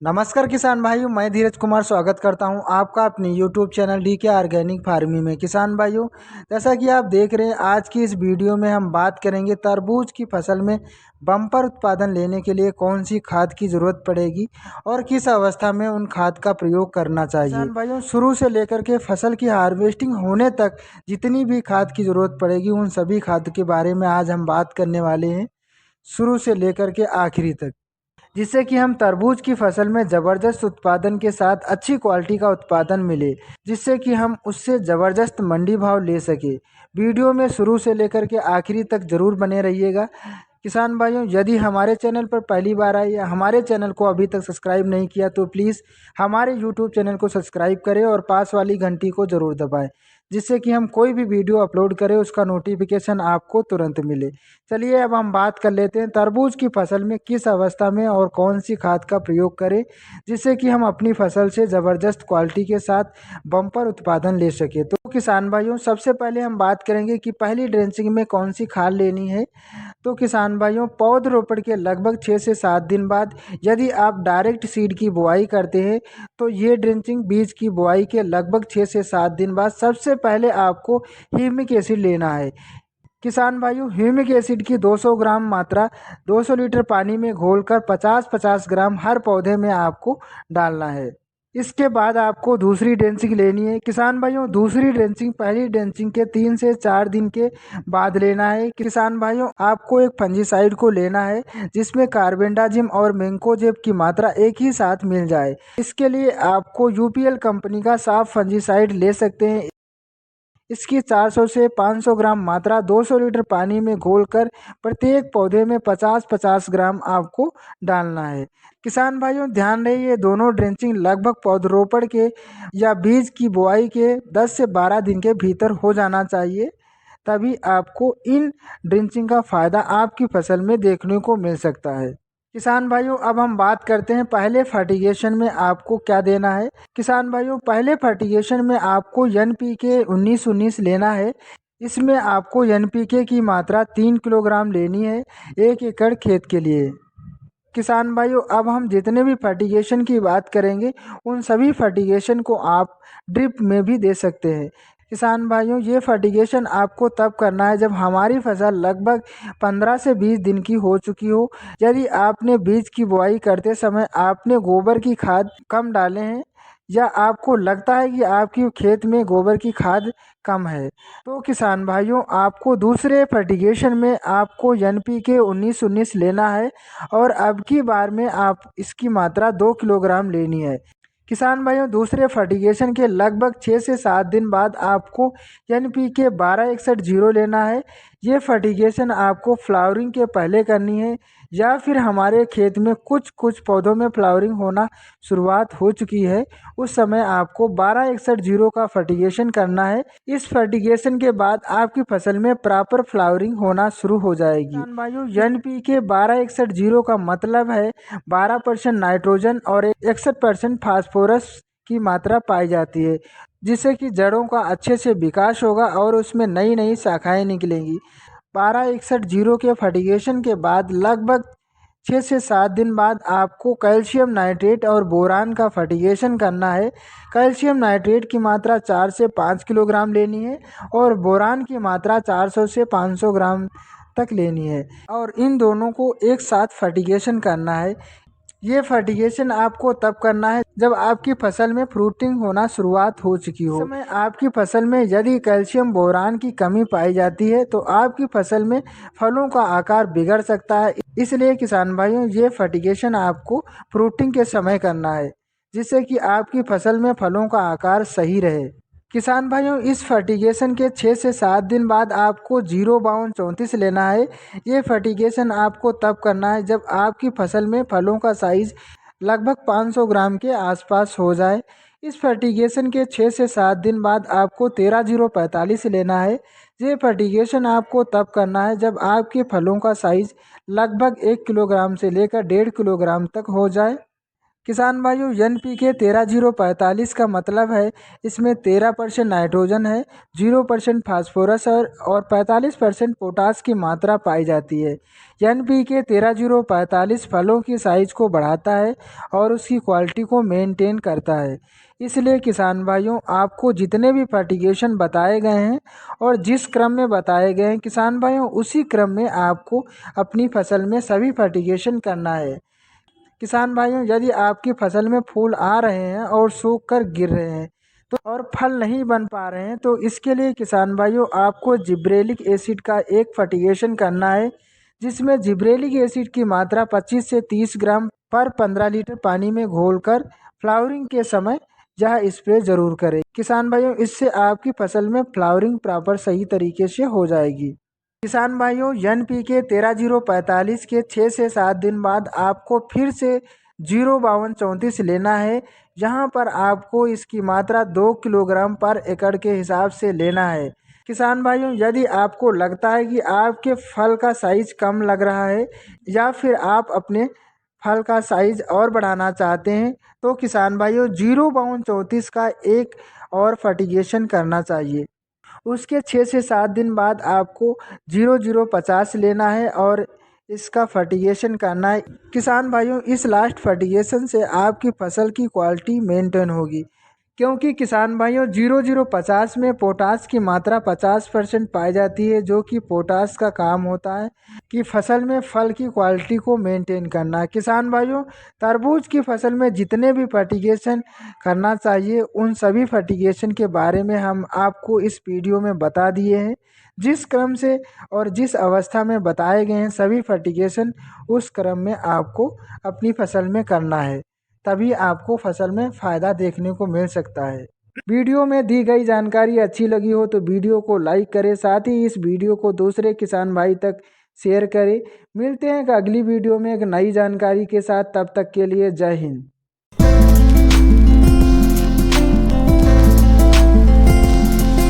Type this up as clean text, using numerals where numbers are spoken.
नमस्कार किसान भाइयों, मैं धीरज कुमार स्वागत करता हूं आपका अपने YouTube चैनल डी के ऑर्गेनिक फार्मिंग में। किसान भाइयों, जैसा कि आप देख रहे हैं, आज की इस वीडियो में हम बात करेंगे तरबूज की फसल में बम्पर उत्पादन लेने के लिए कौन सी खाद की ज़रूरत पड़ेगी और किस अवस्था में उन खाद का प्रयोग करना चाहिए। किसान भाइयों, शुरू से लेकर के फसल की हार्वेस्टिंग होने तक जितनी भी खाद की ज़रूरत पड़ेगी उन सभी खाद के बारे में आज हम बात करने वाले हैं, शुरू से लेकर के आखिरी तक, जिससे कि हम तरबूज की फसल में ज़बरदस्त उत्पादन के साथ अच्छी क्वालिटी का उत्पादन मिले, जिससे कि हम उससे ज़बरदस्त मंडी भाव ले सके। वीडियो में शुरू से लेकर के आखिरी तक ज़रूर बने रहिएगा। किसान भाइयों, यदि हमारे चैनल पर पहली बार आए या हमारे चैनल को अभी तक सब्सक्राइब नहीं किया तो प्लीज़ हमारे यूट्यूब चैनल को सब्सक्राइब करें और पास वाली घंटी को ज़रूर दबाएं, जिससे कि हम कोई भी वीडियो अपलोड करें उसका नोटिफिकेशन आपको तुरंत मिले। चलिए अब हम बात कर लेते हैं तरबूज की फसल में किस अवस्था में और कौन सी खाद का प्रयोग करें, जिससे कि हम अपनी फसल से ज़बरदस्त क्वालिटी के साथ बम्पर उत्पादन ले सके। तो किसान भाइयों, सबसे पहले हम बात करेंगे कि पहली ड्रेंचिंग में कौन सी खाद लेनी है। तो किसान भाइयों, पौधरोपण के लगभग 6 से 7 दिन बाद यदि आप डायरेक्ट सीड की बुआई करते हैं तो ये ड्रेंचिंग बीज की बुआई के लगभग 6 से 7 दिन बाद सबसे पहले आपको ह्यूमिक एसिड लेना है। किसान भाइयों, ह्यूमिक एसिड की 200 ग्राम मात्रा 200 लीटर पानी में घोलकर 50-50 ग्राम हर पौधे में आपको डालना है। इसके बाद आपको दूसरी ड्रेंचिंग लेनी है। किसान भाइयों, दूसरी ड्रेंचिंग पहली ड्रेंचिंग के 3 से 4 दिन के बाद लेना है। किसान भाइयों, आपको एक फंजीसाइड को लेना है जिसमें कार्बेंडाजिम और मैंकोजेब की मात्रा एक ही साथ मिल जाए। इसके लिए आपको यूपीएल कंपनी का साफ फंजीसाइड ले सकते हैं। इसकी 400 से 500 ग्राम मात्रा 200 लीटर पानी में घोलकर प्रत्येक पौधे में 50-50 ग्राम आपको डालना है। किसान भाइयों, ध्यान रहे ये दोनों ड्रेंचिंग लगभग पौधरोपण के या बीज की बुआई के 10 से 12 दिन के भीतर हो जाना चाहिए, तभी आपको इन ड्रेंचिंग का फ़ायदा आपकी फसल में देखने को मिल सकता है। किसान भाइयों, अब हम बात करते हैं पहले फर्टिगेशन में आपको क्या देना है। किसान भाइयों, पहले फर्टिगेशन में आपको एनपीके 19-19 लेना है। इसमें आपको एनपीके की मात्रा 3 किलोग्राम लेनी है 1 एकड़ खेत के लिए। किसान भाइयों, अब हम जितने भी फर्टिगेशन की बात करेंगे उन सभी फर्टिगेशन को आप ड्रिप में भी दे सकते हैं। किसान भाइयों, ये फर्टिगेशन आपको तब करना है जब हमारी फसल लगभग 15 से 20 दिन की हो चुकी हो। यदि आपने बीज की बुआई करते समय आपने गोबर की खाद कम डाले हैं या आपको लगता है कि आपकी खेत में गोबर की खाद कम है, तो किसान भाइयों आपको दूसरे फर्टिगेशन में आपको एनपीके 19-19 लेना है और अब की बार में आप इसकी मात्रा 2 किलोग्राम लेनी है। किसान भाइयों, दूसरे फर्टिगेशन के लगभग 6 से 7 दिन बाद आपको एनपीके 1261 लेना है। ये फर्टिगेशन आपको फ्लावरिंग के पहले करनी है या फिर हमारे खेत में कुछ कुछ पौधों में फ्लावरिंग होना शुरुआत हो चुकी है, उस समय आपको 1261 का फर्टिगेशन करना है। इस फर्टिगेशन के बाद आपकी फसल में प्रॉपर फ्लावरिंग होना शुरू हो जाएगी। किसान भाइयों, एनपीके 1261 का मतलब है 12% नाइट्रोजन और 61% फास्फोरस की मात्रा पाई जाती है, जिससे कि जड़ों का अच्छे से विकास होगा और उसमें नई नई शाखाएं निकलेंगी। 1261 के फर्टिगेशन के बाद लगभग 6 से 7 दिन बाद आपको कैल्शियम नाइट्रेट और बोरान का फर्टिगेशन करना है। कैल्शियम नाइट्रेट की मात्रा 4 से 5 किलोग्राम लेनी है और बोरान की मात्रा 400 से 500 ग्राम तक लेनी है और इन दोनों को एक साथ फर्टिगेशन करना है। ये फर्टिगेशन आपको तब करना है जब आपकी फसल में फ्रूटिंग होना शुरुआत हो चुकी हो। इस समय आपकी फसल में यदि कैल्शियम बोरान की कमी पाई जाती है तो आपकी फसल में फलों का आकार बिगड़ सकता है। इसलिए किसान भाइयों, ये फर्टिगेशन आपको फ्रूटिंग के समय करना है, जिससे कि आपकी फसल में फलों का आकार सही रहे। किसान भाइयों, इस फर्टिगेशन के 6 से 7 दिन बाद आपको 05234 लेना है। ये फर्टिगेशन आपको तब करना है जब आपकी फसल में फलों का साइज़ लगभग 500 ग्राम के आसपास हो जाए। इस फर्टिगेशन के 6 से 7 दिन बाद आपको 13045 लेना है। ये फर्टिगेशन आपको तब करना है जब आपके फलों का साइज़ लगभग 1 किलोग्राम से लेकर 1.5 किलोग्राम तक हो जाए। किसान भाइयों NPK 13-0-45 का मतलब है इसमें 13% नाइट्रोजन है, 0% फास्फोरस और 45% पोटास की मात्रा पाई जाती है। NPK 13-0-45 फलों की साइज को बढ़ाता है और उसकी क्वालिटी को मेंटेन करता है। इसलिए किसान भाइयों आपको जितने भी फर्टिगेशन बताए गए हैं और जिस क्रम में बताए गए हैं किसान भाइयों उसी क्रम में आपको अपनी फसल में सभी फर्टिगेशन करना है। किसान भाइयों यदि आपकी फसल में फूल आ रहे हैं और सूख कर गिर रहे हैं तो और फल नहीं बन पा रहे हैं तो इसके लिए किसान भाइयों आपको जिब्रेलिक एसिड का एक फर्टिगेशन करना है, जिसमें जिब्रेलिक एसिड की मात्रा 25 से 30 ग्राम पर 15 लीटर पानी में घोलकर फ्लावरिंग के समय यह स्प्रे जरूर करें। किसान भाइयों इससे आपकी फसल में फ्लावरिंग प्रॉपर सही तरीके से हो जाएगी। किसान भाइयों NPK 13-0-45 के 6 से 7 दिन बाद आपको फिर से 0-52-34 लेना है। यहाँ पर आपको इसकी मात्रा 2 किलोग्राम पर एकड़ के हिसाब से लेना है। किसान भाइयों यदि आपको लगता है कि आपके फल का साइज कम लग रहा है या फिर आप अपने फल का साइज और बढ़ाना चाहते हैं तो किसान भाइयों 0-52-34 का एक और फर्टिगेशन करना चाहिए। उसके 6 से 7 दिन बाद आपको 0-0-50 लेना है और इसका फर्टिगेशन करना है। किसान भाइयों इस लास्ट फर्टिगेशन से आपकी फसल की क्वालिटी मेंटेन होगी, क्योंकि किसान भाइयों 0-0-50 में पोटास की मात्रा 50% पाई जाती है, जो कि पोटास का काम होता है कि फसल में फल की क्वालिटी को मेंटेन करना। किसान भाइयों तरबूज की फसल में जितने भी फर्टिगेशन करना चाहिए उन सभी फर्टिगेशन के बारे में हम आपको इस वीडियो में बता दिए हैं। जिस क्रम से और जिस अवस्था में बताए गए हैं सभी फर्टिगेशन उस क्रम में आपको अपनी फसल में करना है, तभी आपको फसल में फ़ायदा देखने को मिल सकता है। वीडियो में दी गई जानकारी अच्छी लगी हो तो वीडियो को लाइक करें, साथ ही इस वीडियो को दूसरे किसान भाई तक शेयर करें। मिलते हैं एक अगली वीडियो में एक नई जानकारी के साथ, तब तक के लिए जय हिंद।